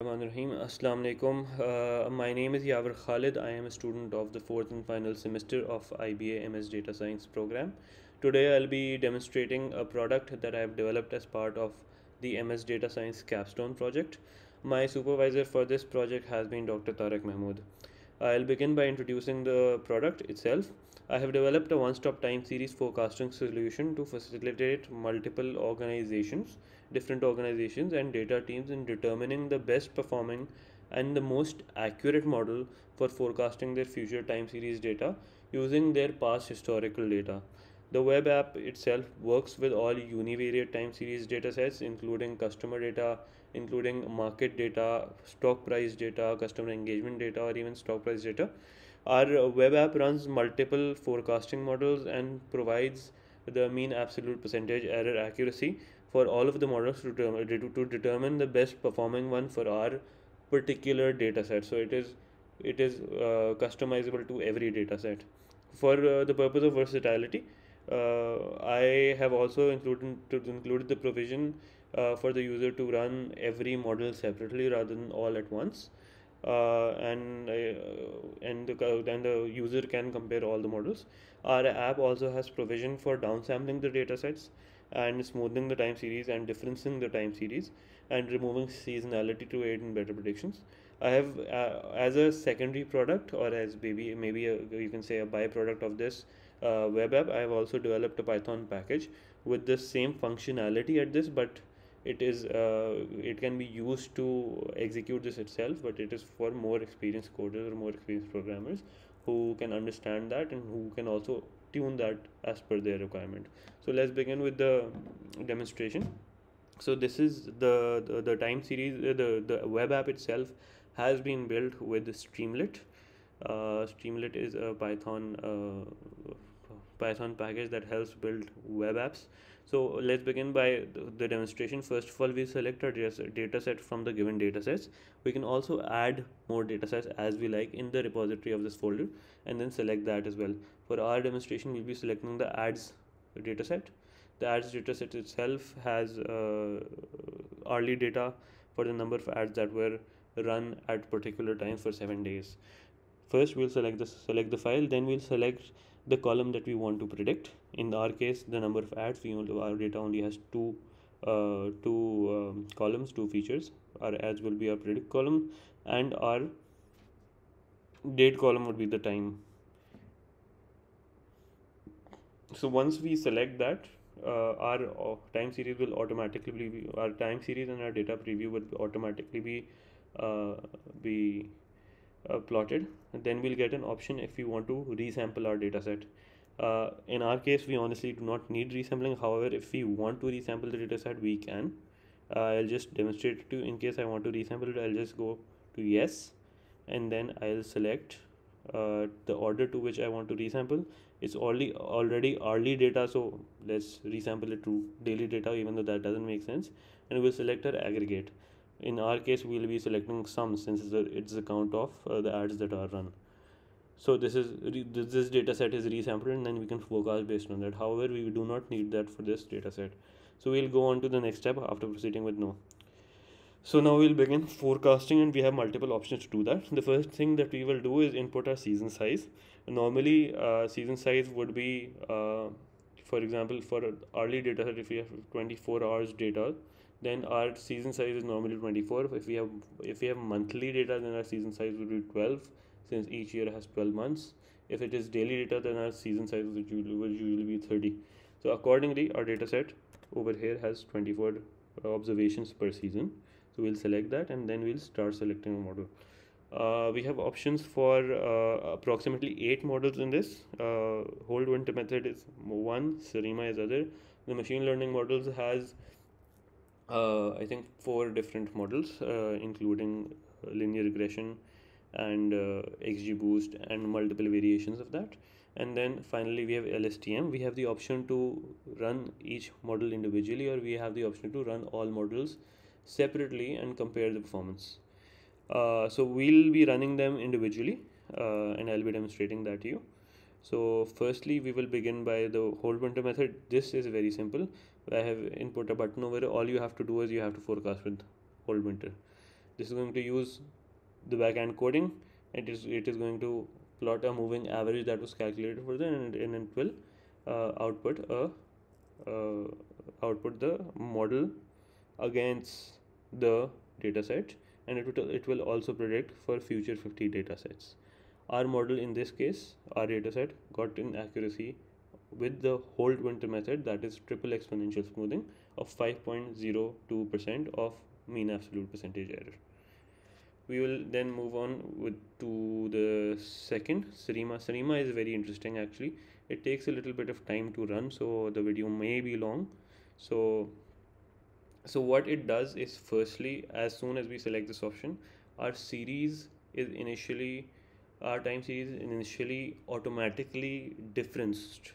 Rahim. Assalamu alaikum. My name is Yawar Khalid. I am a student of the fourth and final semester of IBA MS Data Science program. Today I'll be demonstrating a product that I have developed as part of the MS Data Science Capstone project. My supervisor for this project has been Dr. Tariq Mahmood. I'll begin by introducing the product itself. I have developed a one-stop time series forecasting solution to facilitate multiple different organizations and data teams in determining the best performing and the most accurate model for forecasting their future time series data using their past historical data. The web app itself works with all univariate time series datasets, including customer data, including market data, stock price data, customer engagement data, or even stock price data. Our web app runs multiple forecasting models and provides the mean absolute percentage error accuracy for all of the models to determine the best performing one for our particular data set. So it is customizable to every data set. For the purpose of versatility, I have also included the provision for the user to run every model separately rather than all at once. And the user can compare all the models. Our app also has provision for downsampling the datasets and smoothing the time series and differencing the time series and removing seasonality to aid in better predictions. I have, as a secondary product, or as you can say a byproduct of this web app, I have also developed a Python package with the same functionality at this, but it can be used to execute this itself, but it is for more experienced coders or more experienced programmers who can understand that and who can also tune that as per their requirement. So let's begin with the demonstration. So this is the time series. The web app itself has been built with Streamlit. Streamlit is a Python package that helps build web apps. So let's begin by the demonstration. First of all, we select our data set from the given data sets. We can also add more data sets as we like in the repository of this folder and then select that as well. For our demonstration, we'll be selecting the ads data set. The ads data set itself has hourly data for the number of ads that were run at particular times for 7 days. First, we'll select the file, then we'll select the column that we want to predict. In our case, the number of ads. Our data only has two columns, two features. Our ads will be our predict column, and our date column would be the time. So once we select that, our time series will automatically our time series and our data preview will automatically be plotted. And then we'll get an option if we want to resample our data set. In our case, we honestly do not need resampling. However, if we want to resample the data set, we can. I'll just demonstrate it to you. In case I want to resample it, I'll just go to yes, and then I'll select the order to which I want to resample. It's already hourly data, so let's resample it to daily data, even though that doesn't make sense. And we'll select our aggregate. In our case, we'll be selecting sum since it's the count of the ads that are run. So this data set is resampled, and then we can forecast based on that. However, we do not need that for this data set. So we'll go on to the next step after proceeding with no. So now we'll begin forecasting, and we have multiple options to do that. The first thing that we will do is input our season size. Normally, season size would be, for example, for hourly data set, if we have 24 hours data, then our season size is normally 24. If we have monthly data, then our season size would be 12, since each year has 12 months. If it is daily data, then our season size will usually be 30. So accordingly, our data set over here has 24 observations per season. So we'll select that, and then we'll start selecting a model. We have options for approximately 8 models in this. Hold winter method is one, Sarima is other. The machine learning models has I think 4 different models, including linear regression and XGBoost and multiple variations of that. And then finally we have LSTM. We have the option to run each model individually, or we have the option to run all models separately and compare the performance. So we'll be running them individually, and I'll be demonstrating that to you. So firstly, we will begin by the hold winter method. This is very simple. I have input a button over it. All you have to do is you have to forecast with hold winter. This is going to use the backend coding. It is going to plot a moving average that was calculated for them, and it will output the model against the data set, and it will also predict for future 50 data sets. Our model in this case, our data set, got an accuracy with the whole winter method, that is triple exponential smoothing, of 5.02% of mean absolute percentage error. We will then move on to the second, Sarima. Sarima is very interesting actually. It takes a little bit of time to run, so the video may be long. So what it does is, firstly, as soon as we select this option, our series is initially, our time series is initially automatically differenced.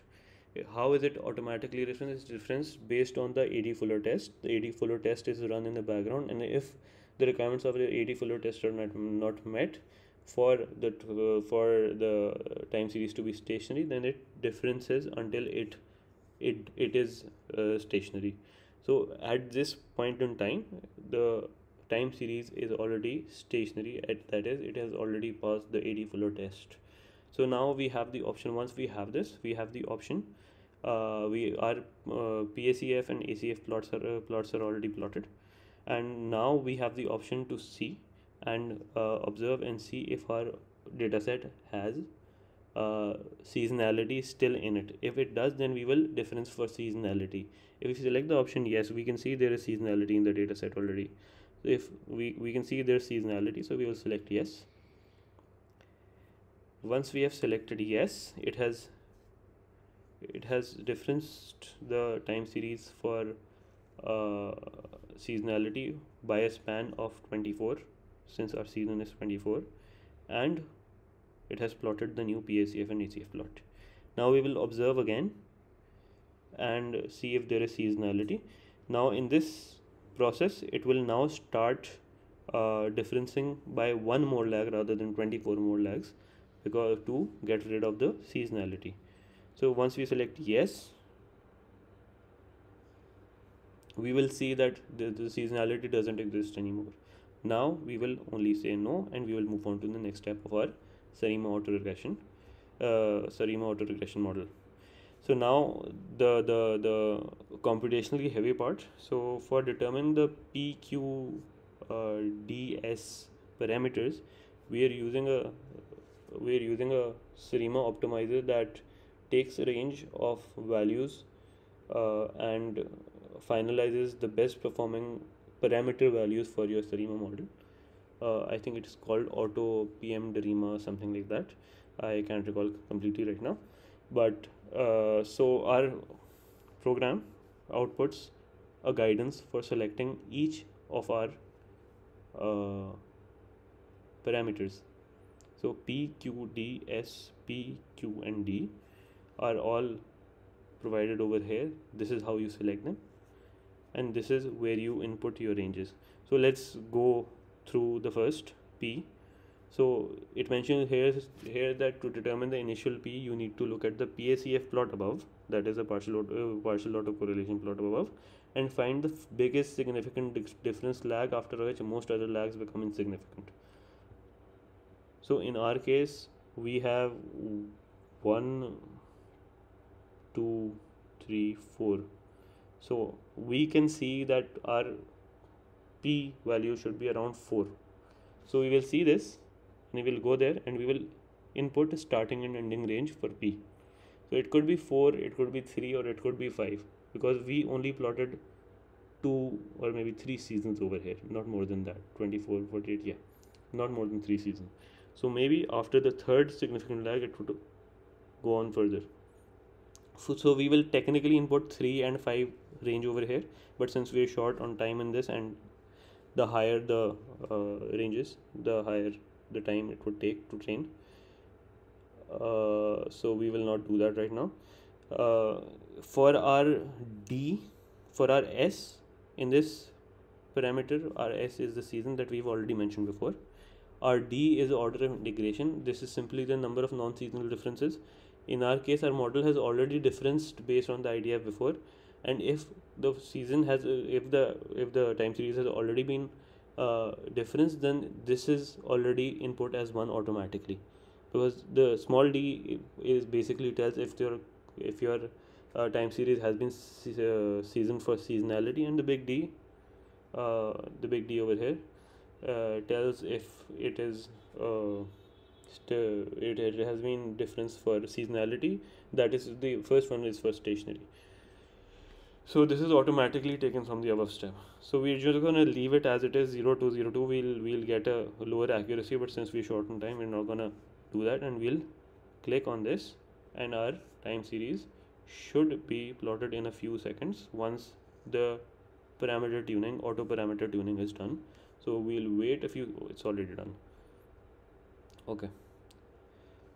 How is it automatically different? It's different based on the AD Fuller test. The AD Fuller test is run in the background, and if the requirements of the AD Fuller test are not met for the time series to be stationary, then it differences until it is stationary. So at this point in time, the time series is already stationary. That is, it has already passed the AD Fuller test. So now we have the option. Once we have this, we have the option. We our PACF and ACF plots are already plotted, and now we have the option to see and observe and see if our dataset has seasonality still in it. If it does, then we will difference for seasonality. If we select the option yes, we can see there is seasonality in the dataset already. So if we can see there's seasonality, so we will select yes. Once we have selected yes, it has differenced the time series for seasonality by a span of 24, since our season is 24, and it has plotted the new PACF and ACF plot. Now we will observe again and see if there is seasonality. Now in this process, it will now start differencing by one more lag rather than 24 more lags, because to get rid of the seasonality. So once we select yes, we will see that the seasonality doesn't exist anymore. Now we will only say no, and we will move on to the next step of our Sarima autoregression model. So now the computationally heavy part. So for determining the PQDS parameters, we are using a Sarima optimizer that takes a range of values and finalizes the best performing parameter values for your Sarima model. I think it is called Auto PM Darima, something like that. I can't recall completely right now. But so our program outputs a guidance for selecting each of our parameters. So P, Q, D, S, P, Q, and D are all provided over here. This is how you select them, and this is where you input your ranges. So let's go through the first P. So it mentions here that to determine the initial P, you need to look at the PACF plot above, that is a partial autocorrelation plot above, and find the biggest significant difference lag, after which most other lags become insignificant. So in our case, we have 1, 2, 3, 4. So we can see that our P value should be around 4. So we will see this, and we will go there, and we will input a starting and ending range for P. So it could be 4, it could be 3, or it could be 5, because we only plotted 2 or maybe 3 seasons over here, not more than that. 24, 48, yeah, not more than 3 seasons. So maybe after the third significant lag, it would go on further. So we will technically input 3 and 5 range over here, but since we are short on time in this, and the higher the ranges, the higher the time it would take to train, so we will not do that right now. For our S in this parameter, our S is the season that we've already mentioned before. Our D is order of integration. This is simply the number of non-seasonal differences. In our case, our model has already differenced based on the IDF before, and if the season has if the time series has already been difference, then this is already input as 1 automatically, because the small d is basically tells if your time series has been seasoned for seasonality, and the big D over here tells if it is it has been difference for seasonality. That is, the first one is for stationary. So this is automatically taken from the above step. So we're just gonna leave it as it is, 0202. We'll get a lower accuracy, but since we shorten time, we're not gonna do that, and we'll click on this, and our time series should be plotted in a few seconds once the auto parameter tuning is done. So we'll wait a few. It's already done. Okay.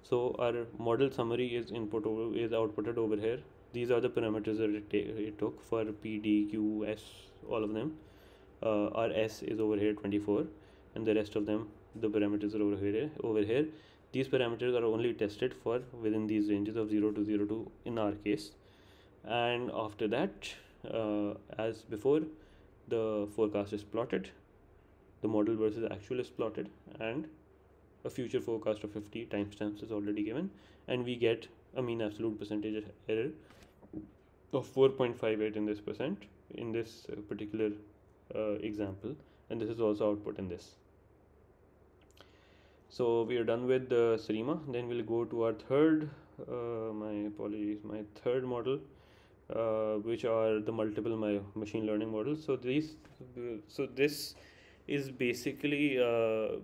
So our model summary is outputted over here. These are the parameters that it took for P, D, Q, S, all of them. Our S is over here 24, and the rest of them, the parameters are over here. These parameters are only tested for within these ranges of 0 to 02 in our case. And after that, as before, the forecast is plotted, the model versus actual is plotted, and a future forecast of 50 timestamps is already given, and we get a mean absolute percentage error of 4.58 in this particular example, and this is also output in this. So we are done with the SRIMA. Then we'll go to our third my third model, which are the multiple machine learning models. So this is basically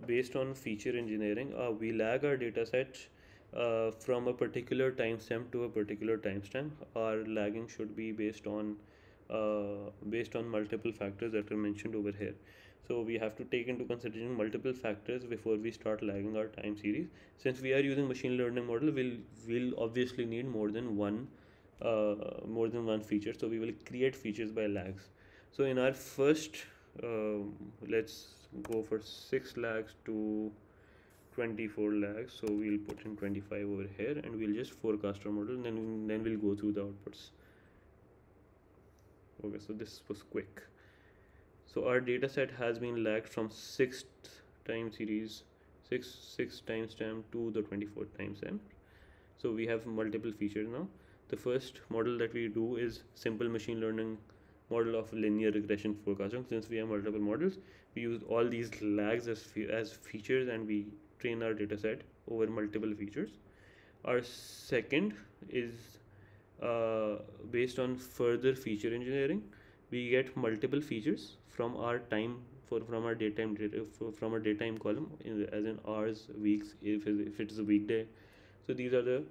based on feature engineering. We lag our data set from a particular timestamp to a particular timestamp. Our lagging should be based on multiple factors that are mentioned over here. So we have to take into consideration multiple factors before we start lagging our time series. Since we are using machine learning model, we'll obviously need more than one feature. So we will create features by lags. So in our first, let's go for 6 lags to 24 lags. So we'll put in 25 over here, and we'll just forecast our model, and then we'll go through the outputs. Okay, so this was quick. So our data set has been lagged from 6th time series, 6 timestamp to the 24th timestamp. So we have multiple features now. The first model that we do is simple machine learning model of linear regression forecasting. Since we have multiple models, we use all these lags as features, and we train our data set over multiple features. Our second is based on further feature engineering. We get multiple features from our from our datetime column, as in hours, weeks, if it is a weekday. So these are the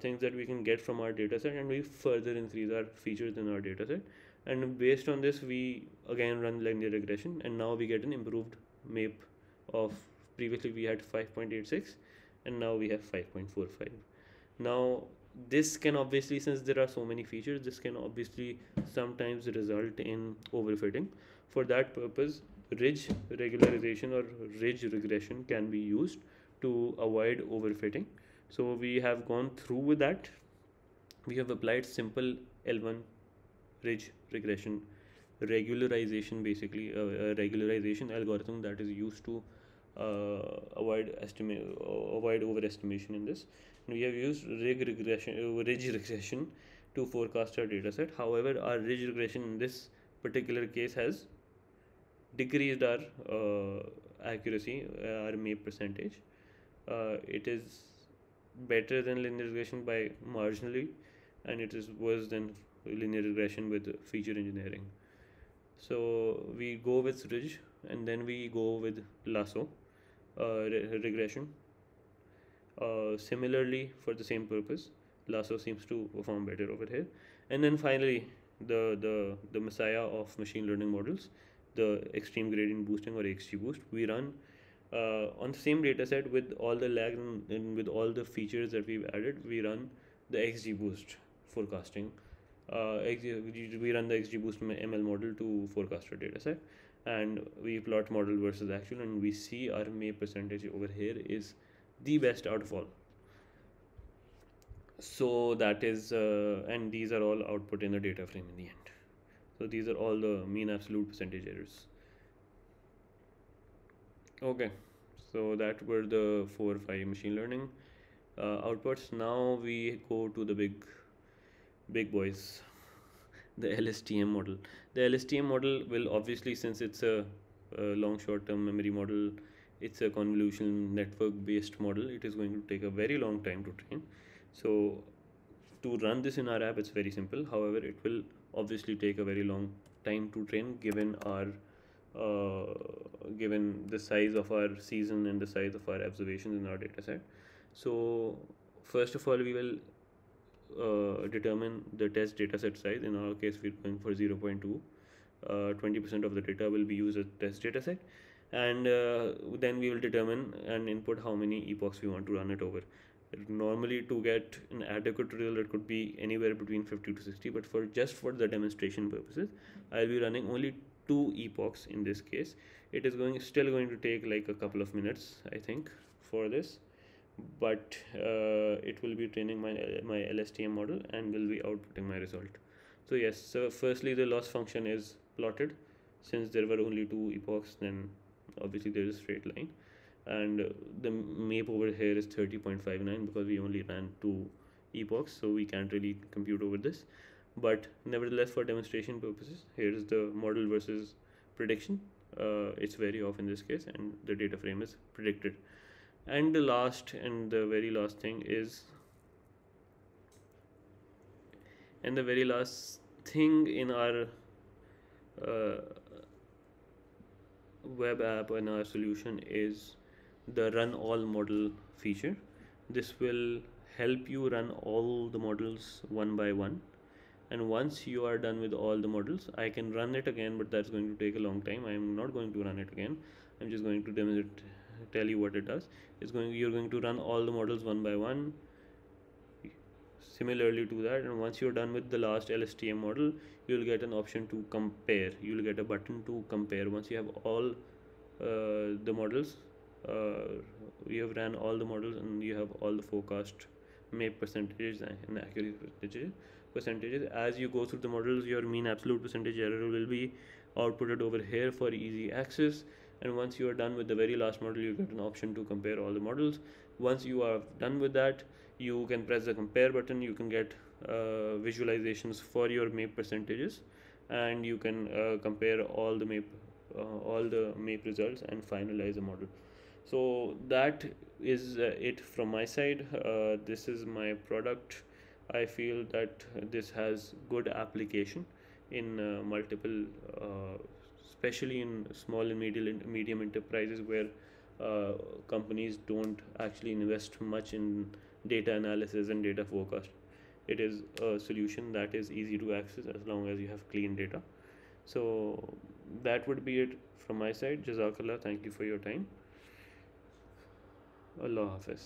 things that we can get from our dataset, and we further increase our features in our dataset. And based on this, we again run linear regression, and now we get an improved MAPE of, previously we had 5.86, and now we have 5.45. Now this can obviously, since there are so many features, this can obviously sometimes result in overfitting. For that purpose, ridge regularization or ridge regression can be used to avoid overfitting. So we have gone through with that. We have applied simple L1 ridge regression regularization, basically a regularization algorithm that is used to avoid overestimation in this. And we have used ridge regression to forecast our dataset. However, our ridge regression in this particular case has decreased our accuracy, our MAPE percentage. It is better than linear regression by marginally, and it is worse than linear regression with feature engineering. So we go with ridge, and then we go with lasso regression. Similarly, for the same purpose, lasso seems to perform better over here. And then finally, the messiah of machine learning models, the extreme gradient boosting or XGBoost, we run on the same data set with all the lag and with all the features that we've added. We run the XGBoost forecasting. We run the XGBoost ML model to forecast our data set, and we plot model versus actual, and we see our MAPE percentage over here is the best out of all. So that is and these are all output in the data frame in the end. So these are all the mean absolute percentage errors. Okay, so that were the 4 or 5 machine learning outputs. Now we go to the big boys, the LSTM model. The LSTM model will obviously, since it's a long short term memory model, it's a convolutional network based model, it is going to take a very long time to train. So to run this in our app, it's very simple. However, it will obviously take a very long time to train given our uh, given the size of our season and the size of our observations in our data set. So first of all, we will determine the test data set size. In our case, we're going for 0.2. 20% of the data will be used as test data set, and then we will determine and input how many epochs we want to run it over. Normally, to get an adequate result, it could be anywhere between 50 to 60, but for just for the demonstration purposes, I'll be running only 2 epochs in this case. It is still going to take like a couple of minutes, I think, for this, but it will be training my LSTM model and will be outputting my result. So yes, so firstly the loss function is plotted. Since there were only 2 epochs, then obviously there is a straight line, and the MAPE over here is 30.59 because we only ran 2 epochs, so we can't really compute over this. But nevertheless, for demonstration purposes, here is the model versus prediction. It's very off in this case, and the data frame is predicted. And the very last thing is, and the very last thing in our uh, web app and our solution is the run all model feature. This will help you run all the models one by one, and once you are done with all the models, I can run it again, but that's going to take a long time. I'm not going to run it again. I'm just going to tell you what it does. You're going to run all the models one by one similarly to that, and once you're done with the last LSTM model, you'll get an option to compare. You'll get a button to compare. Once you have all the models, uh, you have ran all the models and you have all the forecast MAPE percentages and accuracy percentages. As you go through the models, your mean absolute percentage error will be outputted over here for easy access. And once you are done with the very last model, you get an option to compare all the models. Once you are done with that, you can press the compare button. You can get visualizations for your MAPE percentages, and you can compare all the MAPE results and finalize the model. So that is it from my side. This is my product. I feel that this has good application in multiple, especially in small and medium enterprises where uh, companies don't actually invest much in data analysis and data forecast. It is a solution that is easy to access as long as you have clean data. So that would be it from my side. Jazakallah. Thank you for your time. Allah Hafiz.